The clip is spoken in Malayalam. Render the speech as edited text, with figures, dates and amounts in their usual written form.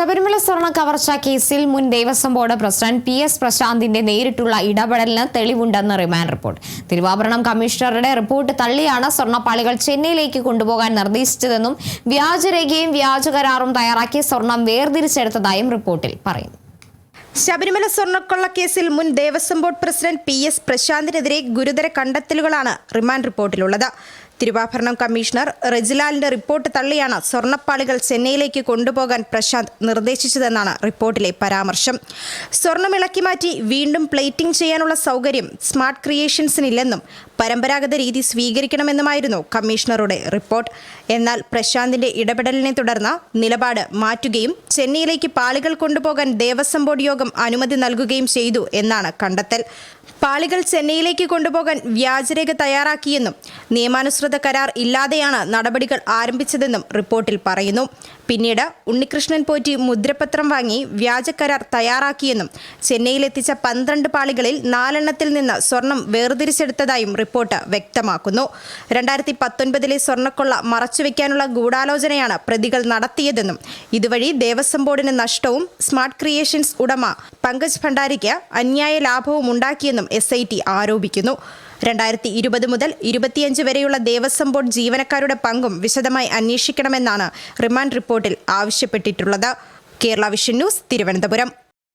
ശബരിമല സ്വർണ്ണ കവർച്ചാ കേസിൽ മുൻ ദേവസ്വം ബോർഡ് പ്രസിഡന്റ് PS പ്രശാന്തിന്റെ നേരിട്ടുള്ള ഇടപെടലിന് തെളിവുണ്ടെന്ന് റിമാൻഡ് റിപ്പോർട്ട്. തിരുവാഭരണം കമ്മീഷണറുടെ റിപ്പോർട്ട് തള്ളിയാണ് സ്വർണ്ണപ്പാളികൾ ചെന്നൈയിലേക്ക് കൊണ്ടുപോകാൻ നിർദ്ദേശിച്ചതെന്നും വ്യാജരേഖയും വ്യാജകരാറും തയ്യാറാക്കി സ്വർണം വേർതിരിച്ചെടുത്തതായും റിപ്പോർട്ടിൽ പറയുന്നു. ശബരിമല സ്വർണ്ണക്കൊള്ളക്കേസിൽ മുൻ ദേവസ്വം ബോർഡ് പ്രസിഡന്റ് PS പ്രശാന്തിനെതിരെ ഗുരുതര കണ്ടെത്തലുകളാണ് റിമാൻഡ് റിപ്പോർട്ടിലുള്ളത്. തിരുവാഭരണം കമ്മീഷണർ റെജിലാലിന്റെ റിപ്പോർട്ട് തള്ളിയാണ് സ്വർണ്ണപ്പാളികൾ ചെന്നൈയിലേക്ക് കൊണ്ടുപോകാൻ പ്രശാന്ത് നിർദ്ദേശിച്ചതെന്നാണ് റിപ്പോർട്ടിലെ പരാമർശം. സ്വർണം ഇളക്കി മാറ്റി വീണ്ടും പ്ലേറ്റിംഗ് ചെയ്യാനുള്ള സൗകര്യം സ്മാർട്ട് ക്രിയേഷൻസിനില്ലെന്നും പരമ്പരാഗത രീതി സ്വീകരിക്കണമെന്നുമായിരുന്നു കമ്മീഷണറുടെ റിപ്പോർട്ട്. എന്നാൽ പ്രശാന്തിന്റെ ഇടപെടലിനെ തുടർന്ന് നിലപാട് മാറ്റുകയും ചെന്നൈയിലേക്ക് പാളികൾ കൊണ്ടുപോകാൻ ദേവസ്വം ബോർഡ് യോഗം അനുമതി നൽകുകയും ചെയ്തു എന്നാണ് കണ്ടെത്തൽ. പാളികൾ ചെന്നൈയിലേക്ക് കൊണ്ടുപോകാൻ വ്യാജരേഖ തയ്യാറാക്കിയെന്നും നിയമാനുസൃത കരാർ ഇല്ലാതെയാണ് നടപടികൾ ആരംഭിച്ചതെന്നും റിപ്പോർട്ടിൽ പറയുന്നു. പിന്നീട് ഉണ്ണികൃഷ്ണൻ പോറ്റി മുദ്രപത്രം വാങ്ങി വ്യാജക്കരാർ തയ്യാറാക്കിയെന്നും ചെന്നൈയിലെത്തിച്ച 12 പാളികളിൽ 4 നിന്ന് സ്വർണം വേർതിരിച്ചെടുത്തതായും റിപ്പോർട്ട് വ്യക്തമാക്കുന്നു. 2019 സ്വർണ്ണക്കൊള്ള മറച്ചുവെക്കാനുള്ള ഗൂഢാലോചനയാണ് പ്രതികൾ നടത്തിയതെന്നും ഇതുവഴി ദേവസ്വം ബോർഡിന് നഷ്ടവും സ്മാർട്ട് ക്രിയേഷൻസ് ഉടമ പങ്കജ് ഭണ്ഡാരിക്ക് അന്യായ ലാഭവും ഉണ്ടാക്കിയെന്നും SIT ആരോപിക്കുന്നു. 2020 മുതൽ 25 വരെയുള്ള ദേവസ്വം ബോർഡ് ജീവനക്കാരുടെ പങ്കും വിശദമായി അന്വേഷിക്കണമെന്നാണ് റിമാൻഡ് റിപ്പോർട്ടിൽ ആവശ്യപ്പെട്ടിട്ടുള്ളത്. Kerala vision news, Thiruvananthapuram.